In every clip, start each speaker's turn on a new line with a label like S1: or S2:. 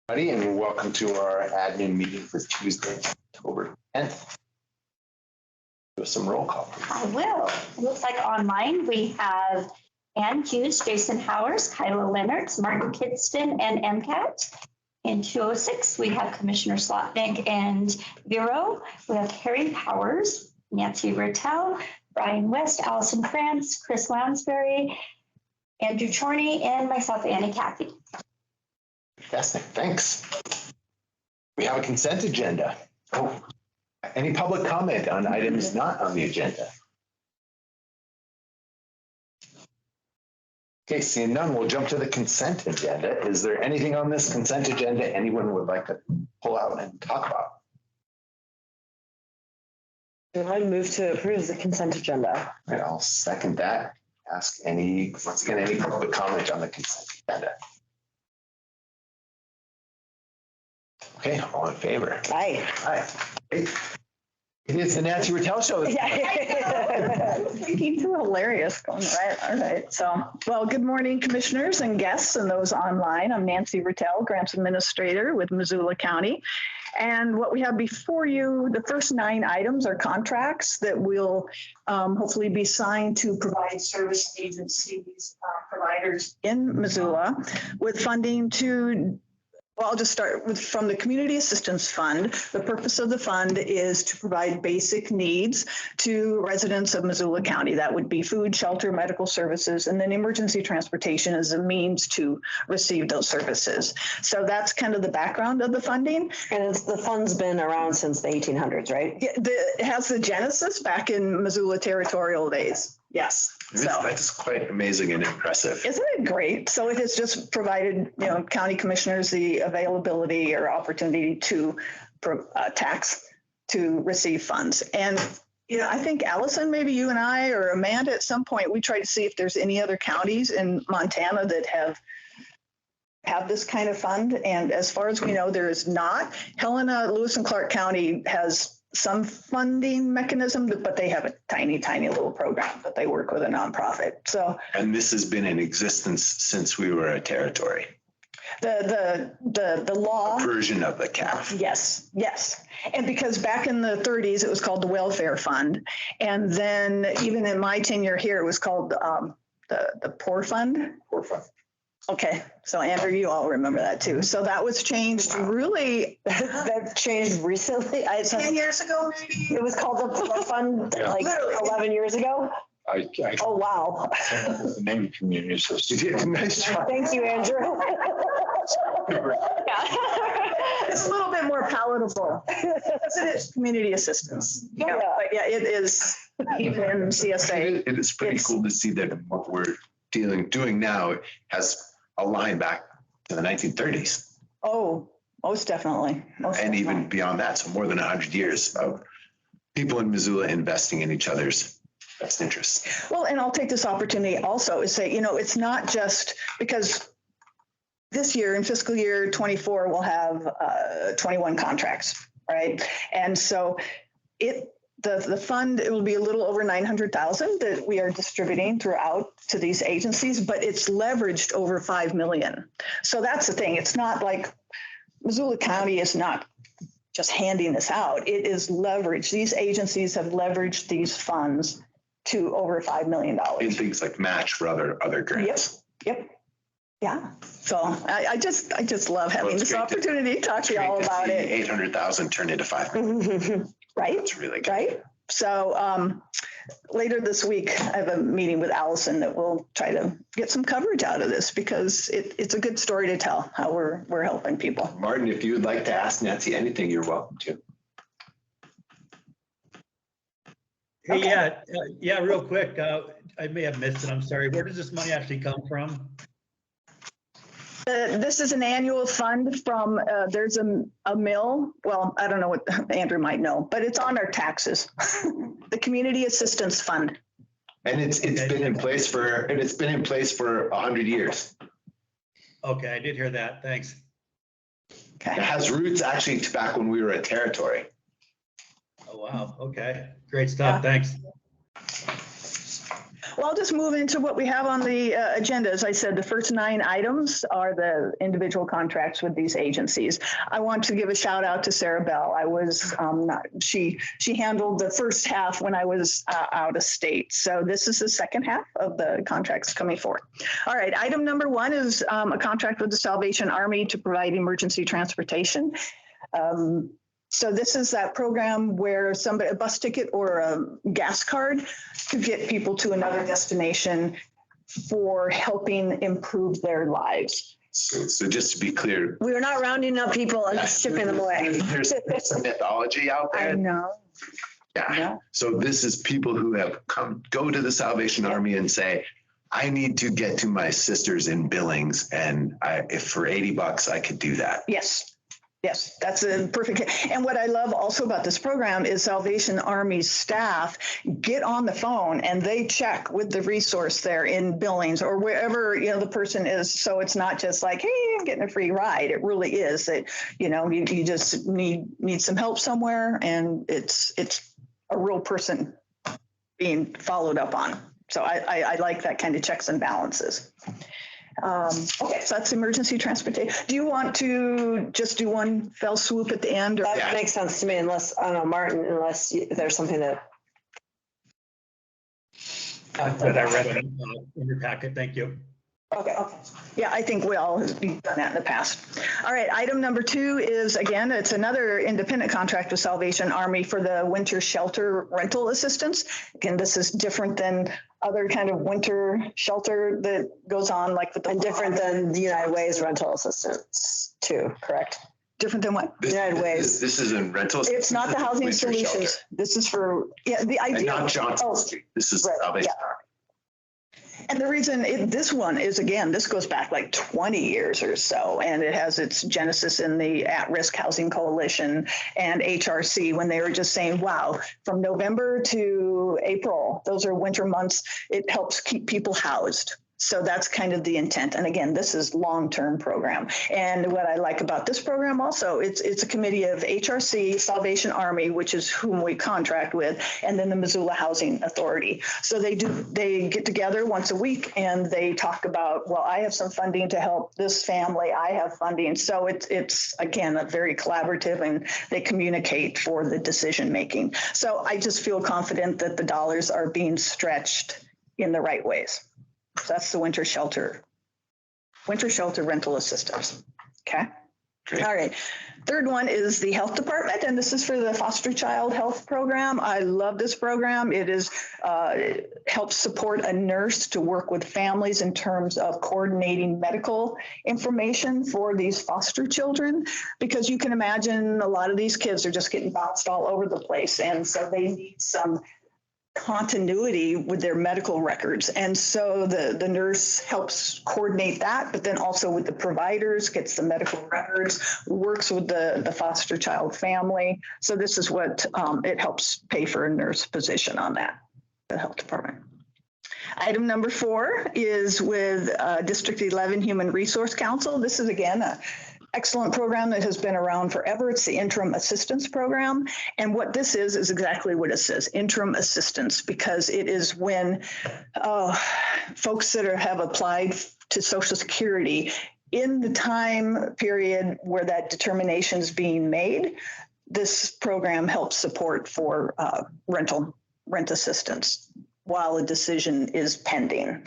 S1: And welcome to our admin meeting for Tuesday, October 10th. Do some roll call.
S2: I will. It looks like online we have Ann Hughes, Jason Howers, Kyla Leonards, Martin Kidston, and MCAT. In 206, we have Commissioner Slotnick and Vero. We have Carrie Powers, Nancy Rattel, Brian West, Allison France, Chris Lansbury, Andrew Chorney, and myself, Annie Cathy.
S1: Fantastic, thanks. We have a consent agenda. Oh, any public comment on items not on the agenda? Okay, seeing none, we'll jump to the consent agenda. Is there anything on this consent agenda anyone would like to pull out and talk about?
S3: I move to approve the consent agenda.
S1: All right, I'll second that. Ask once again, any public comment on the consent agenda? Okay, all in favor?
S3: Aye.
S1: Aye. It is the Nancy Rattel Show.
S4: Thinking too hilarious going right. All right. So, well, good morning, commissioners and guests and those online. I'm Nancy Rattel, Grants Administrator with Missoula County. And what we have before you, the first 9 items are contracts that will hopefully be signed to provide service agencies, providers in Missoula with funding to. Well, I'll just start with from the Community Assistance Fund. The purpose of the fund is to provide basic needs to residents of Missoula County. That would be food, shelter, medical services, and then emergency transportation as a means to receive those services. So that's kind of the background of the funding.
S3: And the fund's been around since the 1800s, right?
S4: Yeah, it has the genesis back in Missoula territorial days. Yes.
S1: That's quite amazing and impressive.
S4: Isn't it great? So it has just provided, county commissioners the availability or opportunity to tax to receive funds. And, I think Allison, maybe you and I or Amanda at some point, we try to see if there's any other counties in Montana that have this kind of fund. And as far as we know, there is not. Helena, Lewis and Clark County has some funding mechanism, but they have a tiny, tiny little program that they work with a nonprofit. So,
S1: and this has been in existence since we were a territory.
S4: The law
S1: version of the CAF.
S4: Yes. And because back in the 30s, it was called the Welfare Fund. And then even in my tenure here, it was called the Poor Fund.
S1: Poor Fund.
S4: Okay, so Andrew, you all remember that too. So that was changed really.
S3: That changed recently.
S4: 10 years ago, maybe?
S3: It was called the fund like
S4: Literally.
S3: 11 years ago.
S5: Oh,
S3: wow.
S5: The name community association.
S1: Nice job.
S3: Thank you, Andrew.
S4: It's a little bit more palatable. It is community assistance.
S3: Yeah.
S4: But yeah, it is even in CSA.
S1: It is pretty cool to see that what we're doing now has a line back to the 1930s.
S4: Oh, most definitely.
S1: And even beyond that. So more than 100 years of people in Missoula investing in each other's best interests.
S4: Well, and I'll take this opportunity also to say, it's not just because this year in fiscal year 24, we'll have 21 contracts, right? And so the fund, it will be a little over 900,000 that we are distributing throughout to these agencies, but it's leveraged over 5 million. So that's the thing. It's not like Missoula County is not just handing this out. It is leveraged. These agencies have leveraged these funds to over $5 million.
S1: In things like match for other grants.
S4: Yep. Yeah. So I just love having this opportunity to talk to you all about it.
S1: 800,000 turned into 5 million.
S4: Right.
S1: That's really good.
S4: Right. So later this week, I have a meeting with Allison that will try to get some coverage out of this because it's a good story to tell how we're helping people.
S1: Martin, if you would like to ask Nancy anything, you're welcome to.
S6: Hey,
S4: Okay.
S6: yeah, real quick. I may have missed it. I'm sorry. Where does this money actually come from?
S4: This is an annual fund from, there's a mill. Well, I don't know what Andrew might know, but it's on our taxes. The Community Assistance Fund.
S1: And it's been in place for 100 years.
S6: Okay, I did hear that. Thanks.
S4: Okay.
S1: It has roots actually to back when we were a territory.
S6: Oh, wow. Okay. Great stuff. Thanks.
S4: Well, I'll just move into what we have on the agenda. As I said, the first 9 items are the individual contracts with these agencies. I want to give a shout out to Sarah Bell. I was she handled the first half when I was out of state. So this is the second half of the contracts coming forward. All right, item number 1 is a contract with the Salvation Army to provide emergency transportation. So this is that program where a bus ticket or a gas card could get people to another destination for helping improve their lives.
S1: So just to be clear,
S3: We were not rounding up people and shipping them away.
S1: there's some mythology out
S4: I
S1: there.
S4: know.
S1: Yeah. So this is people who have go to the Salvation Army and say, I need to get to my sisters in Billings, and if for $80 I could do that.
S4: Yes. Yes, that's a perfect. And what I love also about this program is Salvation Army's staff get on the phone and they check with the resource there in Billings or wherever, the person is. So it's not just like, hey, I'm getting a free ride. It really is that, you just need some help somewhere, and it's a real person being followed up on. So I like that kind of checks and balances. Okay, so that's emergency transportation. Do you want to just do one fell swoop at the end? Or?
S3: That makes sense to me, unless, I don't know, Martin, there's something that.
S6: That I read in your packet. Thank you.
S3: Okay.
S4: Yeah, I think we all have done that in the past. All right, item number 2 is, again, it's another independent contract with Salvation Army for the winter shelter rental assistance. Again, this is different than other kind of winter shelter that goes on like with the.
S3: And different than the United Way's rental assistance too, correct?
S4: Different than what?
S3: United Way's.
S1: This isn't rental.
S4: It's not the housing
S1: Winter shelter.
S4: solutions. This is for, the
S1: And
S4: idea.
S1: not Johnson
S4: Oh,
S1: Street. This is
S3: right,
S1: Salvation
S4: yeah.
S1: Army.
S4: And the reason this one is, again, this goes back like 20 years or so, and it has its genesis in the At-Risk Housing Coalition and HRC when they were just saying, wow, from November to April, those are winter months, it helps keep people housed. So that's kind of the intent. And again, this is long-term program. And what I like about this program also, it's a committee of HRC, Salvation Army, which is whom we contract with, and then the Missoula Housing Authority. So they get together once a week and they talk about, well, I have some funding to help this family. I have funding. So it's again, a very collaborative, and they communicate for the decision making. So I just feel confident that the dollars are being stretched in the right ways. So that's the winter shelter rental assistance. Okay.
S1: Great.
S4: All right. Third one is the health department, and this is for the foster child health program. I love this program. It is helps support a nurse to work with families in terms of coordinating medical information for these foster children, because you can imagine a lot of these kids are just getting bounced all over the place, and so they need some continuity with their medical records. And so the nurse helps coordinate that, but then also with the providers, gets the medical records, works with the foster child family. So this is what it helps pay for a nurse position on that, the health department. Item number 4 is with District 11 Human Resource Council. This is, again, a excellent program that has been around forever. It's the interim assistance program. And what this is exactly what it says, interim assistance, because it is when folks that have applied to Social Security in the time period where that determination is being made, this program helps support for rent assistance while a decision is pending.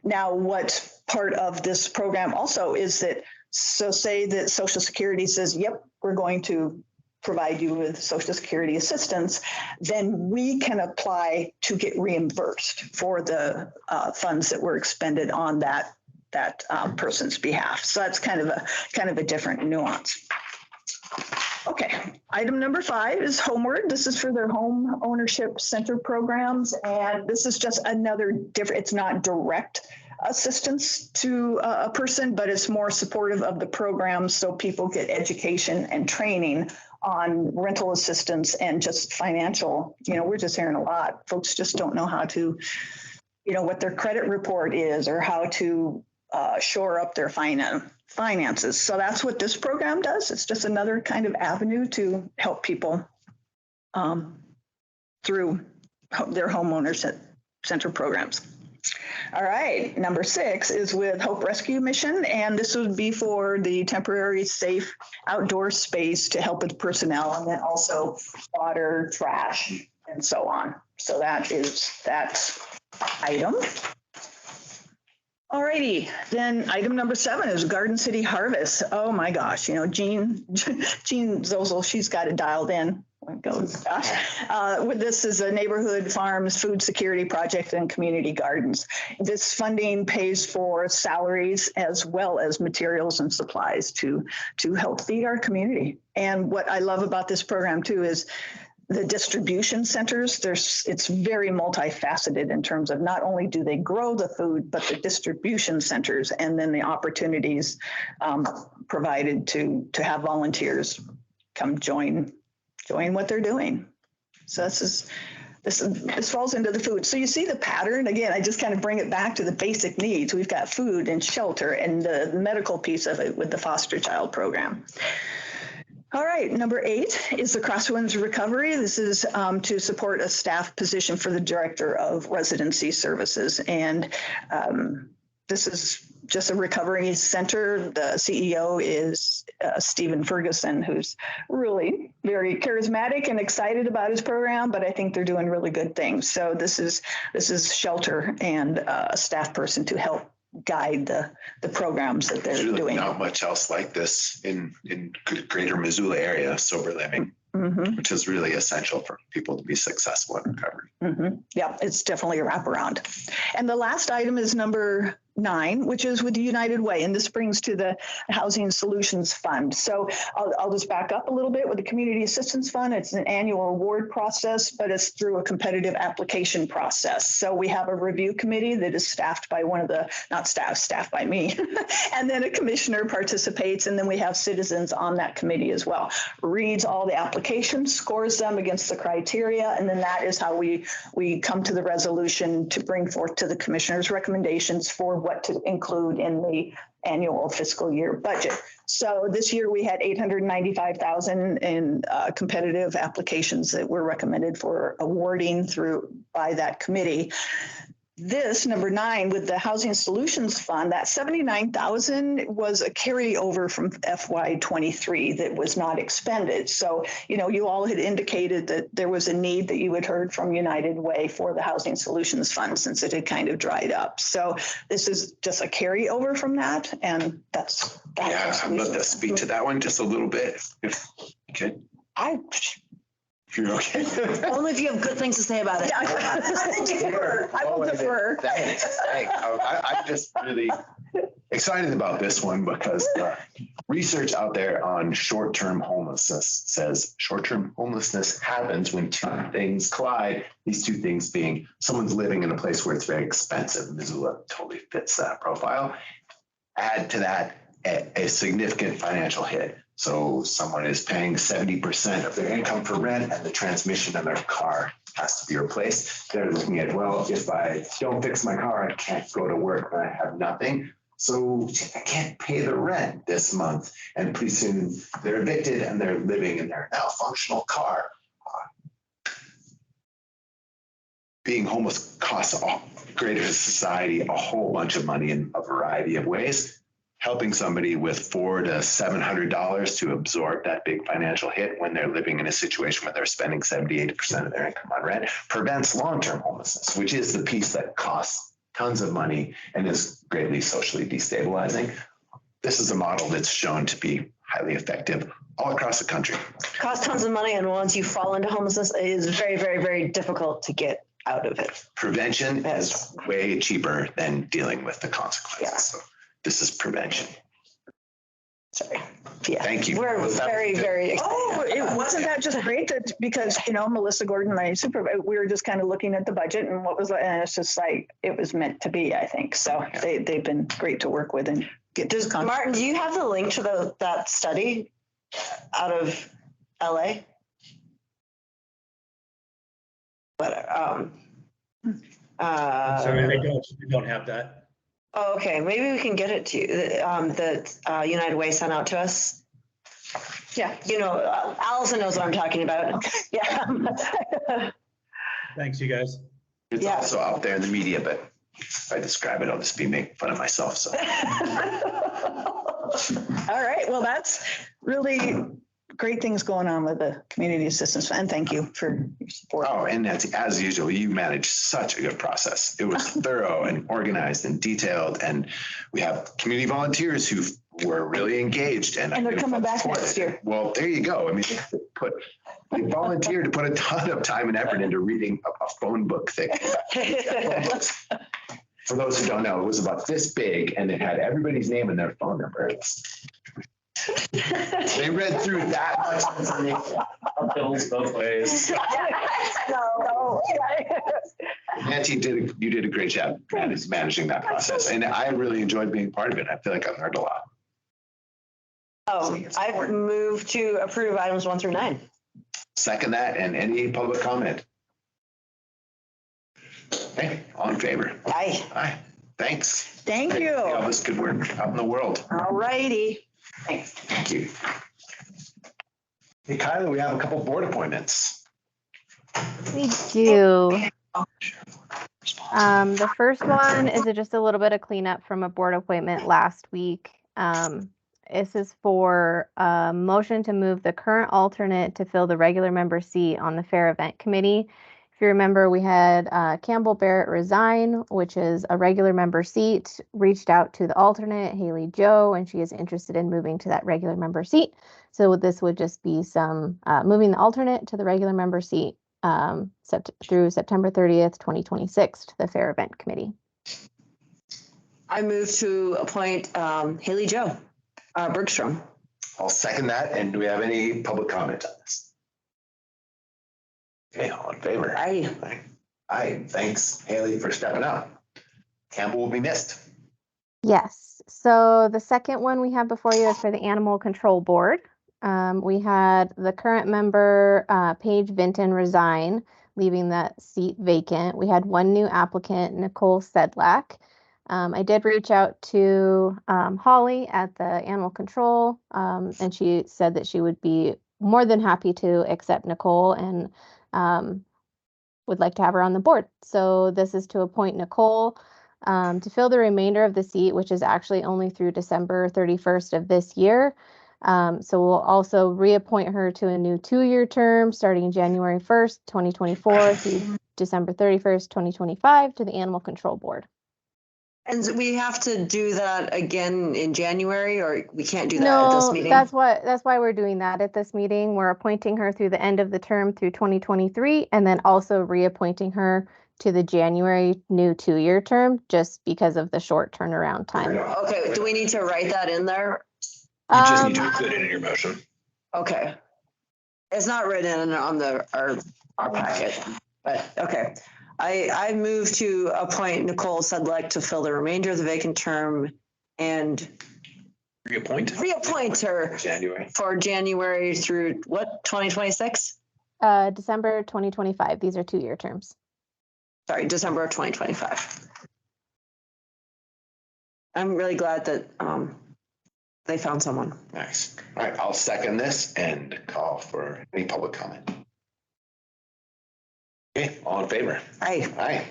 S4: Now, what part of this program also is that, so say that Social Security says, yep, we're going to provide you with Social Security assistance, then we can apply to get reimbursed for the funds that were expended on that person's behalf. So that's kind of a different nuance. Okay, item number 5 is Homeward. This is for their home ownership center programs, and this is just another different. It's not direct assistance to a person, but it's more supportive of the program, so people get education and training on rental assistance and just financial. We're just hearing a lot. Folks just don't know how to, what their credit report is or how to shore up their finances. So that's what this program does. It's just another kind of avenue to help people through their homeowners center programs. All right, number 6 is with Hope Rescue Mission, and this would be for the temporary safe outdoor space to help with personnel and then also water, trash, and so on. So that is that item. All righty, then item number 7 is Garden City Harvest. Oh my gosh, you know, Jean Zozel, she's got it dialed in. With this is a neighborhood farms food security project and community gardens. This funding pays for salaries as well as materials and supplies to help feed our community. And what I love about this program too is the distribution centers. It's very multifaceted in terms of not only do they grow the food, but the distribution centers and then the opportunities provided to have volunteers come join what they're doing. So this falls into the food. So you see the pattern. Again, I just kind of bring it back to the basic needs. We've got food and shelter and the medical piece of it with the foster child program. All right, number 8 is the Crosswinds Recovery. This is to support a staff position for the Director of Residency Services. And this is just a recovery center. The CEO is Stephen Ferguson, who's really very charismatic and excited about his program, but I think they're doing really good things. So this is shelter and a staff person to help guide the programs that they're
S1: There's really
S4: doing.
S1: not much else like this in greater Missoula area, sober living, which is really essential for people to be successful in recovery.
S4: Yeah, it's definitely a wraparound. And the last item is number 9, which is with United Way, and this brings to the Housing Solutions Fund. So I'll just back up a little bit with the Community Assistance Fund. It's an annual award process, but it's through a competitive application process. So we have a review committee that is staffed by staffed by me, and then a commissioner participates, and then we have citizens on that committee as well. Reads all the applications, scores them against the criteria, and then that is how we come to the resolution to bring forth to the commissioner's recommendations for what to include in the annual fiscal year budget. So this year we had 895,000 in competitive applications that were recommended for awarding by that committee. This number 9 with the Housing Solutions Fund, that 79,000 was a carryover from FY23 that was not expended. So, you know, you all had indicated that there was a need that you had heard from United Way for the Housing Solutions Fund since it had kind of dried up. So this is just a carryover from that. And that's
S1: Yeah, I'd love to speak to that one just a little bit. If you're okay.
S3: Only if you have good things to say about it.
S4: I will defer.
S1: Thanks. I'm just really excited about this one because the research out there on short-term homelessness says short-term homelessness happens when 2 things collide. These 2 things being someone's living in a place where it's very expensive. Missoula totally fits that profile. Add to that a significant financial hit. So someone is paying 70% of their income for rent and the transmission of their car has to be replaced. They're looking at, well, if I don't fix my car, I can't go to work and I have nothing. So I can't pay the rent this month. And pretty soon they're evicted and they're living in their now functional car. Being homeless costs greater society a whole bunch of money in a variety of ways. Helping somebody with $400 to $700 to absorb that big financial hit when they're living in a situation where they're spending 70-80% of their income on rent prevents long-term homelessness, which is the piece that costs tons of money and is greatly socially destabilizing. This is a model that's shown to be highly effective all across the country.
S3: Costs tons of money, and once you fall into homelessness, it is very, very, very difficult to get out of it.
S1: Prevention is way cheaper than dealing with the consequences.
S3: Yeah.
S1: So this is prevention.
S3: Sorry. Yeah.
S1: Thank you.
S3: We're very, very excited.
S4: Oh, it wasn't that just great that because, you know, Melissa Gordon, my supervisor, we were just kind of looking at the budget and what was, and it's just like, it was meant to be, I think. So they've been great to work with and get this.
S3: Martin, do you have the link to that study out of LA? But,
S6: Sorry, I don't have that.
S3: Oh, okay. Maybe we can get it to you. That United Way sent out to us. Yeah, you know, Allison knows what I'm talking about. Yeah.
S6: Thanks, you guys.
S1: It's also out there in the media, but If I describe it, I'll just be making fun of myself. So
S4: All right, well, that's really great things going on with the community assistance, and thank you for your support.
S1: oh, and Nancy, as usual, you managed such a good process. It was thorough and organized and detailed, and we have community volunteers who were really engaged, and
S4: And they're coming back next year.
S1: Well, there you go. I mean, they volunteered to put a ton of time and effort into reading a phone book thick. For those who don't know, it was about this big, and it had everybody's name and their phone number. They read through that much information. Bills both ways.
S4: No.
S1: Nancy, you did a great job managing that process, and I really enjoyed being part of it. I feel like I've learned a lot.
S3: Oh, I've moved to approve items 1 through 9.
S1: Second that, and any public comment? Okay, all in favor?
S3: Aye.
S1: Aye. Thanks.
S4: Thank you.
S1: All this good work out in the world.
S3: All righty.
S1: Thank you. Hey, Kyla, we have a couple board appointments.
S7: We do. The first one is just a little bit of cleanup from a board appointment last week. This is for a motion to move the current alternate to fill the regular member seat on the Fair Event Committee. If you remember, we had Campbell Barrett resign, which is a regular member seat, reached out to the alternate, Haley Joe, and she is interested in moving to that regular member seat. So this would just be some moving the alternate to the regular member seat through September 30th, 2026 to the Fair Event Committee.
S3: I move to appoint Haley Joe Bergstrom.
S1: I'll second that. And do we have any public comment on this? Okay, all in favor?
S3: Aye.
S1: Aye. Thanks, Haley, for stepping up. Campbell will be missed.
S7: Yes. So the second one we have before you is for the Animal Control Board. We had the current member, Paige Vinton, resign, leaving that seat vacant. We had one new applicant, Nicole Sedlak. I did reach out to Holly at the Animal Control, and she said that she would be more than happy to accept Nicole and would like to have her on the board. So this is to appoint Nicole to fill the remainder of the seat, which is actually only through December 31st of this year. So we'll also reappoint her to a new 2-year term starting January 1st, 2024 through December 31st, 2025 to the Animal Control Board.
S3: And we have to do that again in January, or we can't do that at this meeting?
S7: That's why we're doing that at this meeting. We're appointing her through the end of the term through 2023, and then also reappointing her to the January new 2-year term, just because of the short turnaround time.
S3: Okay, do we need to write that in there?
S5: You just need to include it in your motion.
S3: Okay. It's not written on our packet, but okay. I move to appoint Nicole Sedlak to fill the remainder of the vacant term and
S5: Reappoint
S3: her
S5: January.
S3: for January through what, 2026?
S7: December 2025. These are 2-year terms.
S3: Sorry, December of 2025. I'm really glad that they found someone.
S1: Nice. All right, I'll second this and call for any public comment. Okay, all in favor?
S3: Aye.
S1: Aye.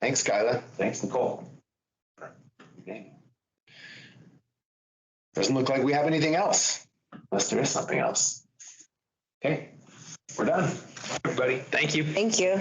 S1: Thanks, Kyla. Thanks, Nicole. Okay. Doesn't look like we have anything else, unless there is something else. Okay, we're done. Everybody, thank you.
S3: Thank you.